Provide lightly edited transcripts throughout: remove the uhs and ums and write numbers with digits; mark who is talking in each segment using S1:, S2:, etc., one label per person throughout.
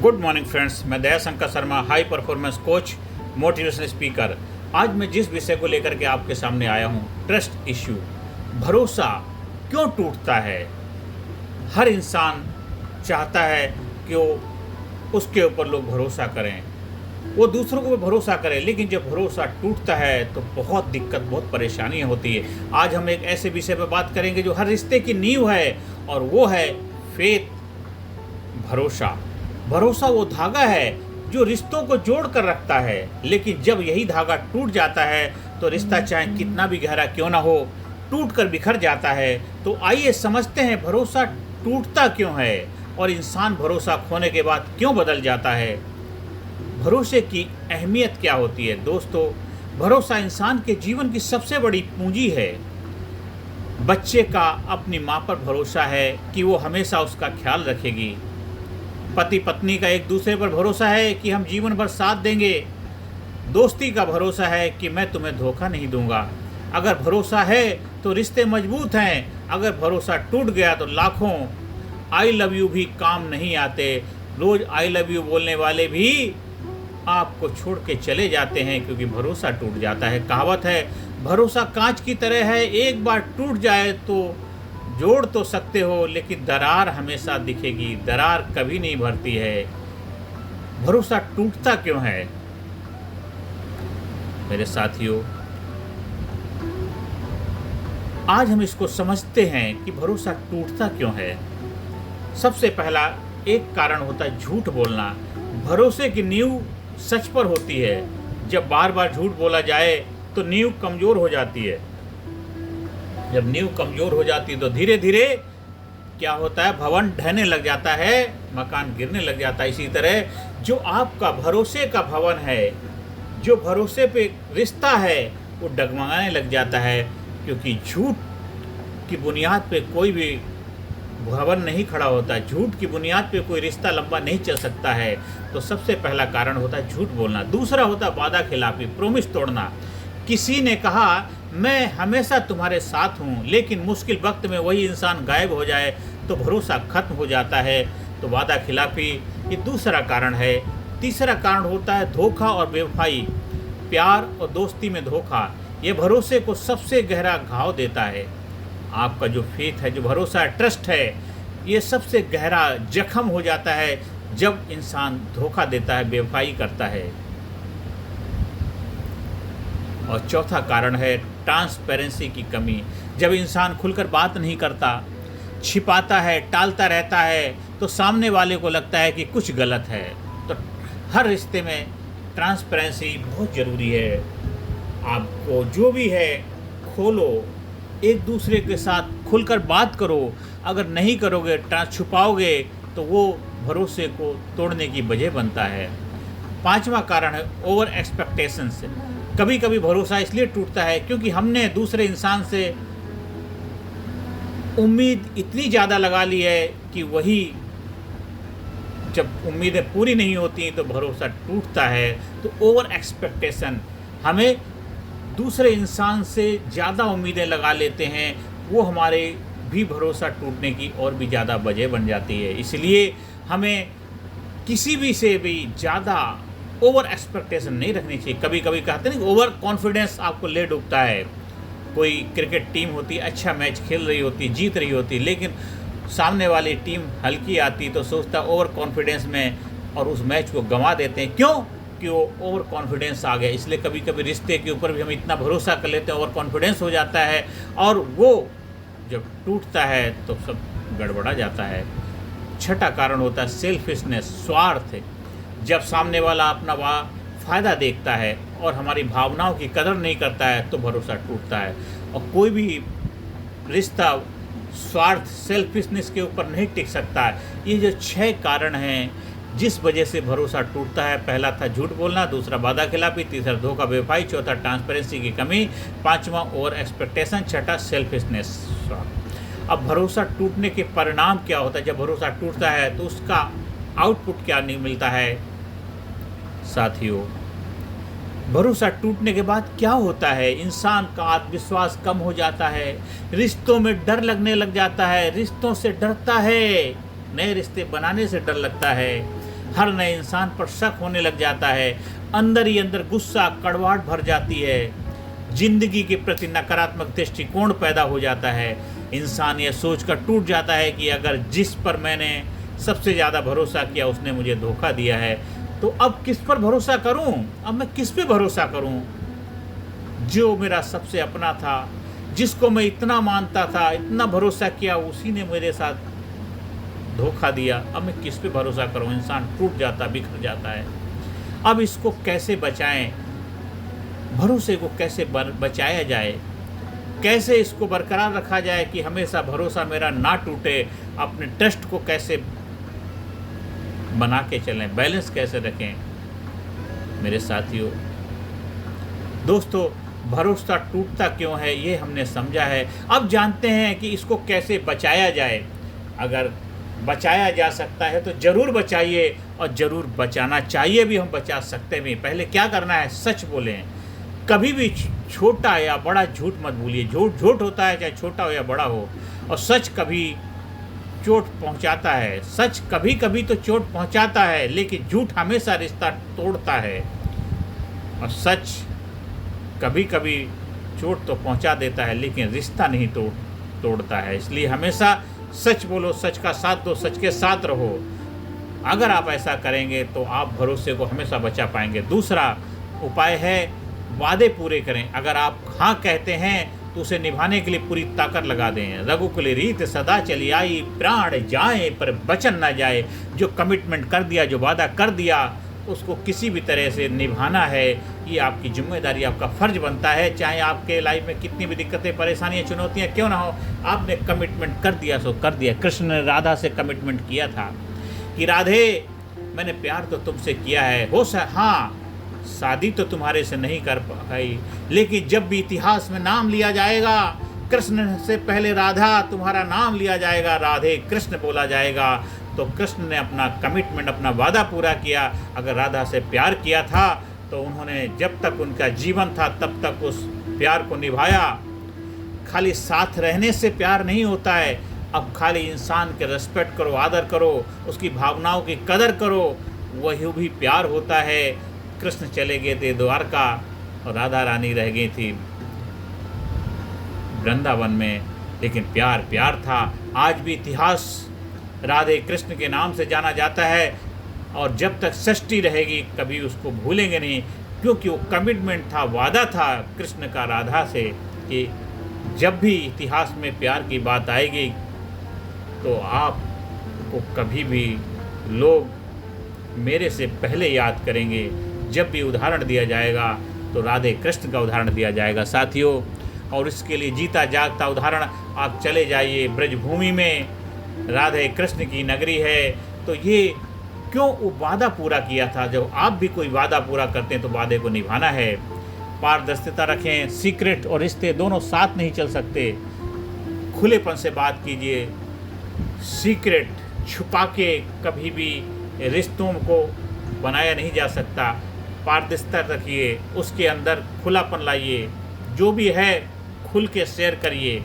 S1: Good morning friends, मैं Dayashankar Sharma, high performance coach, motivational speaker. आज मैं जिस विषय को लेकर के आपके सामने आया हूँ, ट्रस्ट इश्यू। भरोसा क्यों टूटता है? हर इंसान चाहता है कि उसके ऊपर लोग भरोसा करें, वो दूसरों को भी भरोसा करें, लेकिन जब भरोसा टूटता है तो बहुत दिक्कत, बहुत परेशानियाँ होती है। आज हम एक ऐसे विषय पर बात करेंगे जो हर रिश्ते की नींव है, और वो है फेथ, भरोसा। भरोसा वो धागा है जो रिश्तों को जोड़ कर रखता है, लेकिन जब यही धागा टूट जाता है तो रिश्ता चाहे कितना भी गहरा क्यों ना हो, टूट कर बिखर जाता है। तो आइए समझते हैं भरोसा टूटता क्यों है और इंसान भरोसा खोने के बाद क्यों बदल जाता है। भरोसे की अहमियत क्या होती है? दोस्तों, भरोसा इंसान के जीवन की सबसे बड़ी पूंजी है। बच्चे का अपनी माँ पर भरोसा है कि वो हमेशा उसका ख्याल रखेगी। पति पत्नी का एक दूसरे पर भरोसा है कि हम जीवन भर साथ देंगे। दोस्ती का भरोसा है कि मैं तुम्हें धोखा नहीं दूंगा। अगर भरोसा है तो रिश्ते मजबूत हैं, अगर भरोसा टूट गया तो लाखों आई लव यू भी काम नहीं आते। रोज़ आई लव यू बोलने वाले भी आपको छोड़ के चले जाते हैं क्योंकि भरोसा टूट जाता है। कहावत है, भरोसा कांच की तरह है, एक बार टूट जाए तो जोड़ तो सकते हो, लेकिन दरार हमेशा दिखेगी, दरार कभी नहीं भरती है। भरोसा टूटता क्यों है मेरे साथियों? आज हम इसको समझते हैं कि भरोसा टूटता क्यों है। सबसे पहला एक कारण होता है झूठ बोलना। भरोसे की नींव सच पर होती है। जब बार बार झूठ बोला जाए तो नींव कमज़ोर हो जाती है। जब नींव कमज़ोर हो जाती है तो धीरे धीरे क्या होता है, भवन ढहने लग जाता है, मकान गिरने लग जाता है। इसी तरह जो आपका भरोसे का भवन है, जो भरोसे पे रिश्ता है, वो डगमगाने लग जाता है, क्योंकि झूठ की बुनियाद पे कोई भी भवन नहीं खड़ा होता। झूठ की बुनियाद पे कोई रिश्ता लंबा नहीं चल सकता है। तो सबसे पहला कारण होता है झूठ बोलना। दूसरा होता है वादा खिलाफी, प्रोमिस तोड़ना। किसी ने कहा मैं हमेशा तुम्हारे साथ हूँ, लेकिन मुश्किल वक्त में वही इंसान गायब हो जाए तो भरोसा खत्म हो जाता है। तो वादा खिलाफी ये दूसरा कारण है। तीसरा कारण होता है धोखा और बेवफाई। प्यार और दोस्ती में धोखा ये भरोसे को सबसे गहरा घाव देता है। आपका जो फेथ है, जो भरोसा है, ट्रस्ट है, ये सबसे गहरा जख्म हो जाता है जब इंसान धोखा देता है, बेवफाई करता है। और चौथा कारण है ट्रांसपेरेंसी की कमी। जब इंसान खुलकर बात नहीं करता, छिपाता है, टालता रहता है, तो सामने वाले को लगता है कि कुछ गलत है। तो हर रिश्ते में ट्रांसपेरेंसी बहुत ज़रूरी है। आपको जो भी है खोलो, एक दूसरे के साथ खुलकर बात करो। अगर नहीं करोगे, छुपाओगे, तो वो भरोसे को तोड़ने की वजह बनता है। पांचवा कारण है ओवर एक्सपेक्टेशंस। कभी कभी भरोसा इसलिए टूटता है क्योंकि हमने दूसरे इंसान से उम्मीद इतनी ज़्यादा लगा ली है कि वही जब उम्मीदें पूरी नहीं होती तो भरोसा टूटता है। तो ओवर एक्सपेक्टेशन, हमें दूसरे इंसान से ज़्यादा उम्मीदें लगा लेते हैं, वो हमारे भी भरोसा टूटने की और भी ज़्यादा वजह बन जाती है। इसलिए हमें किसी भी से भी ज़्यादा ओवर एक्सपेक्टेशन नहीं रखनी चाहिए। कभी कभी कहते हैं ओवर कॉन्फिडेंस आपको ले डूबता है। कोई क्रिकेट टीम होती है, अच्छा मैच खेल रही होती, जीत रही होती, लेकिन सामने वाली टीम हल्की आती तो सोचता ओवर कॉन्फिडेंस में, और उस मैच को गंवा देते हैं। क्यों? कि वो ओवर कॉन्फिडेंस आ गया। इसलिए कभी कभी रिश्ते के ऊपर भी हम इतना भरोसा कर लेते हैं, ओवर कॉन्फिडेंस हो जाता है, और वो जब टूटता है तो सब गड़बड़ा जाता है। छठा कारण होता है सेल्फिशनेस, स्वार्थ। जब सामने वाला अपना फ़ायदा देखता है और हमारी भावनाओं की कदर नहीं करता है तो भरोसा टूटता है। और कोई भी रिश्ता स्वार्थ, सेल्फिशनेस के ऊपर नहीं टिक सकता है। ये जो 6 कारण हैं जिस वजह से भरोसा टूटता है। पहला था झूठ बोलना, दूसरा वादा खिलाफी, तीसरा धोखा बेवफाई, चौथा ट्रांसपेरेंसी की कमी, पांचवा ओवर एक्सपेक्टेशन, छठा सेल्फिशनेस। अब भरोसा टूटने के परिणाम क्या होता है? जब भरोसा टूटता है तो उसका आउटपुट क्या नहीं मिलता है साथियों? भरोसा टूटने के बाद क्या होता है? इंसान का आत्मविश्वास कम हो जाता है, रिश्तों में डर लगने लग जाता है, रिश्तों से डरता है, नए रिश्ते बनाने से डर लगता है, हर नए इंसान पर शक होने लग जाता है, अंदर ही अंदर गुस्सा, कड़वाहट भर जाती है, जिंदगी के प्रति नकारात्मक दृष्टिकोण पैदा हो जाता है। इंसान यह सोचकर टूट जाता है कि अगर जिस पर मैंने सबसे ज़्यादा भरोसा किया उसने मुझे धोखा दिया है, तो अब किस पर भरोसा करूं? अब मैं किस पे भरोसा करूं? जो मेरा सबसे अपना था, जिसको मैं इतना मानता था, इतना भरोसा किया, उसी ने मेरे साथ धोखा दिया। अब मैं किस पे भरोसा करूं? इंसान टूट जाता, बिखर जाता है। अब इसको कैसे बचाएं? भरोसे को कैसे बचाया जाए? कैसे इसको बरकरार रखा जाए कि हमेशा भरोसा मेरा ना टूटे? अपने ट्रस्ट को कैसे बना के चलें, बैलेंस कैसे रखें? मेरे साथियों, दोस्तों, भरोसा टूटता क्यों है ये हमने समझा है। अब जानते हैं कि इसको कैसे बचाया जाए। अगर बचाया जा सकता है तो ज़रूर बचाइए, और ज़रूर बचाना चाहिए भी, हम बचा सकते भी। पहले क्या करना है? सच बोलें। कभी भी छोटा या बड़ा झूठ मत भूलिए। झूठ होता है, चाहे छोटा हो या बड़ा हो, और सच कभी चोट पहुंचाता है। सच कभी कभी तो चोट पहुंचाता है, लेकिन झूठ हमेशा रिश्ता तोड़ता है, और सच कभी कभी चोट तो पहुंचा देता है, लेकिन रिश्ता नहीं तोड़ता है। इसलिए हमेशा सच बोलो, सच का साथ दो, सच के साथ रहो। अगर आप ऐसा करेंगे तो आप भरोसे को हमेशा बचा पाएंगे। दूसरा उपाय है, वादे पूरे करें। अगर आप हाँ कहते हैं तो उसे निभाने के लिए पूरी ताकत लगा दें। रघुकुल रीत सदा चली आई, प्राण जाए पर वचन ना जाए। जो कमिटमेंट कर दिया, जो वादा कर दिया, उसको किसी भी तरह से निभाना है। ये आपकी जिम्मेदारी, आपका फ़र्ज बनता है। चाहे आपके लाइफ में कितनी भी दिक्कतें, परेशानियां, चुनौतियां क्यों ना हो, आपने कमिटमेंट कर दिया सो कर दिया। कृष्ण ने राधा से कमिटमेंट किया था कि राधे, मैंने प्यार तो तुमसे किया है, हाँ शादी तो तुम्हारे से नहीं कर पाई, लेकिन जब भी इतिहास में नाम लिया जाएगा, कृष्ण से पहले राधा तुम्हारा नाम लिया जाएगा, राधे कृष्ण बोला जाएगा। तो कृष्ण ने अपना कमिटमेंट, अपना वादा पूरा किया। अगर राधा से प्यार किया था तो उन्होंने जब तक उनका जीवन था तब तक उस प्यार को निभाया। खाली साथ रहने से प्यार नहीं होता है। अब खाली इंसान के रेस्पेक्ट करो, आदर करो, उसकी भावनाओं की कदर करो, वही भी प्यार होता है। कृष्ण चले गए थे द्वारका और राधा रानी रह गई थी वृंदावन में, लेकिन प्यार प्यार था। आज भी इतिहास राधे कृष्ण के नाम से जाना जाता है, और जब तक सृष्टि रहेगी कभी उसको भूलेंगे नहीं, क्योंकि वो कमिटमेंट था, वादा था कृष्ण का राधा से कि जब भी इतिहास में प्यार की बात आएगी तो आपको कभी भी लोग मेरे से पहले याद करेंगे। जब भी उदाहरण दिया जाएगा तो राधे कृष्ण का उदाहरण दिया जाएगा साथियों। और इसके लिए जीता जागता उदाहरण आप चले जाइए ब्रजभूमि में, राधे कृष्ण की नगरी है। तो ये क्यों वो वादा पूरा किया था। जब आप भी कोई वादा पूरा करते हैं तो वादे को निभाना है। पारदर्शिता रखें। सीक्रेट और रिश्ते दोनों साथ नहीं चल सकते। खुलेपन से बात कीजिए। सीक्रेट छुपा के कभी भी रिश्तों को बनाया नहीं जा सकता। पारदर्शिता रखिए, उसके अंदर खुलापन लाइए, जो भी है खुल के शेयर करिए।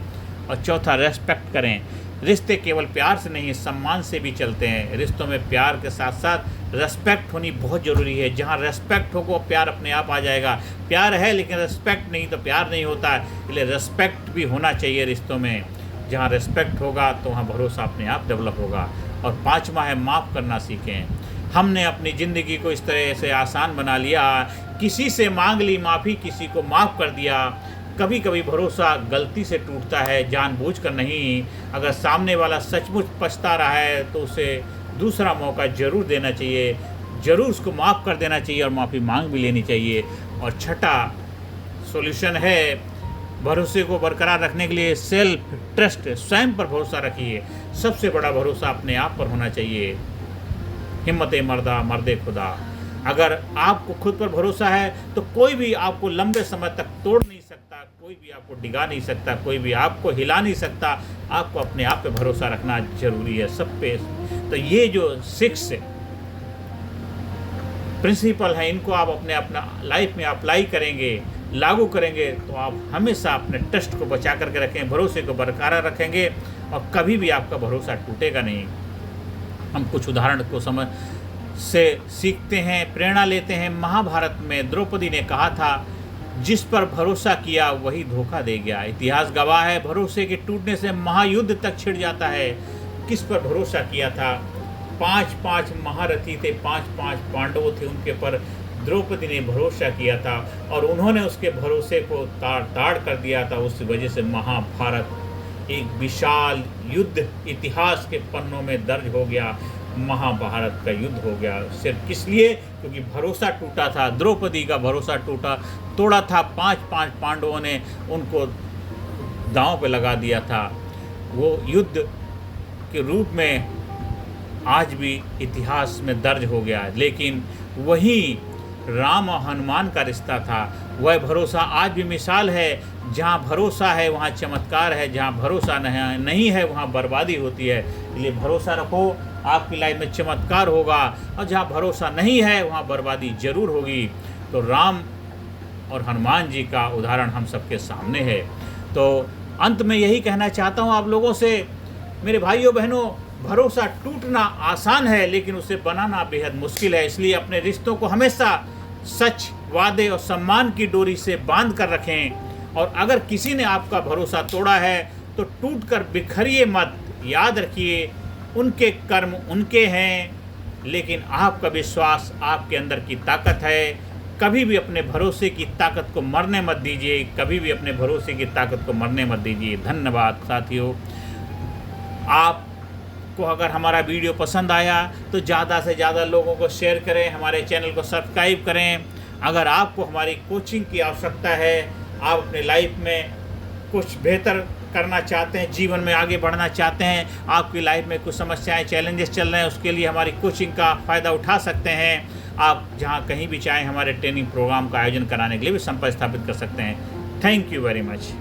S1: और चौथा, रेस्पेक्ट करें। रिश्ते केवल प्यार से नहीं, सम्मान से भी चलते हैं। रिश्तों में प्यार के साथ साथ रेस्पेक्ट होनी बहुत ज़रूरी है। जहाँ रेस्पेक्ट होगा प्यार अपने आप आ जाएगा। प्यार है लेकिन रेस्पेक्ट नहीं तो प्यार नहीं होता है, इसलिए रेस्पेक्ट भी होना चाहिए रिश्तों में। जहाँ रेस्पेक्ट होगा तो वहाँ भरोसा अपने आप डेवलप होगा। और पाँचवा है, माफ़ करना सीखें। हमने अपनी ज़िंदगी को इस तरह से आसान बना लिया, किसी से मांग ली माफ़ी, किसी को माफ़ कर दिया। कभी कभी भरोसा गलती से टूटता है, जानबूझकर नहीं। अगर सामने वाला सचमुच पछता रहा है तो उसे दूसरा मौका ज़रूर देना चाहिए, ज़रूर उसको माफ़ कर देना चाहिए और माफ़ी मांग भी लेनी चाहिए। और छठा सॉल्यूशन है भरोसे को बरकरार रखने के लिए सेल्फ ट्रस्ट, स्वयं पर भरोसा रखिए। सबसे बड़ा भरोसा अपने आप पर होना चाहिए। हिम्मत मर्दा मर्दे खुदा। अगर आपको खुद पर भरोसा है तो कोई भी आपको लंबे समय तक तोड़ नहीं सकता, कोई भी आपको डिगा नहीं सकता, कोई भी आपको हिला नहीं सकता। आपको अपने आप पे भरोसा रखना जरूरी है, सब पे। तो ये जो 6 प्रिंसिपल हैं, इनको आप अपना लाइफ में अप्लाई करेंगे, लागू करेंगे तो आप हमेशा अपने ट्रस्ट को बचा करके रखें, भरोसे को बरकरार रखेंगे और कभी भी आपका भरोसा टूटेगा नहीं। हम कुछ उदाहरण को से सीखते हैं, प्रेरणा लेते हैं। महाभारत में द्रौपदी ने कहा था, जिस पर भरोसा किया वही धोखा दे गया। इतिहास गवाह है, भरोसे के टूटने से महायुद्ध तक छिड़ जाता है। किस पर भरोसा किया था? 5 महारथी थे, 5 पांडवों थे, उनके पर द्रौपदी ने भरोसा किया था और उन्होंने उसके भरोसे को ताड़ कर दिया था। उस वजह से महाभारत एक विशाल युद्ध इतिहास के पन्नों में दर्ज हो गया। महाभारत का युद्ध हो गया सिर्फ किस लिए? क्योंकि भरोसा टूटा था, द्रौपदी का भरोसा तोड़ा था। 5 पांडवों ने उनको दांव पे लगा दिया था। वो युद्ध के रूप में आज भी इतिहास में दर्ज हो गया है। लेकिन वही राम और हनुमान का रिश्ता था, वह भरोसा आज भी मिसाल है। जहाँ भरोसा है वहाँ चमत्कार है, जहाँ भरोसा नहीं है वहाँ बर्बादी होती है। इसलिए भरोसा रखो, आपकी लाइफ में चमत्कार होगा, और जहाँ भरोसा नहीं है वहाँ बर्बादी जरूर होगी। तो राम और हनुमान जी का उदाहरण हम सबके सामने है। तो अंत में यही कहना चाहता हूँ आप लोगों से, मेरे भाइयों बहनों, भरोसा टूटना आसान है लेकिन उसे बनाना बेहद मुश्किल है। इसलिए अपने रिश्तों को हमेशा सच, वादे और सम्मान की डोरी से बांध कर रखें। और अगर किसी ने आपका भरोसा तोड़ा है तो टूटकर बिखरिए मत। याद रखिए, उनके कर्म उनके हैं, लेकिन आपका विश्वास आपके अंदर की ताकत है। कभी भी अपने भरोसे की ताकत को मरने मत दीजिए, कभी भी अपने भरोसे की ताकत को मरने मत दीजिए। धन्यवाद साथियों। आपको अगर हमारा वीडियो पसंद आया तो ज़्यादा से ज़्यादा लोगों को शेयर करें, हमारे चैनल को सब्सक्राइब करें। अगर आपको हमारी कोचिंग की आवश्यकता है, आप अपने लाइफ में कुछ बेहतर करना चाहते हैं, जीवन में आगे बढ़ना चाहते हैं, आपकी लाइफ में कुछ समस्याएं, चैलेंजेस चल रहे हैं, उसके लिए हमारी कोचिंग का फ़ायदा उठा सकते हैं। आप जहां कहीं भी चाहें हमारे ट्रेनिंग प्रोग्राम का आयोजन कराने के लिए भी संपर्क स्थापित कर सकते हैं। Thank you very much.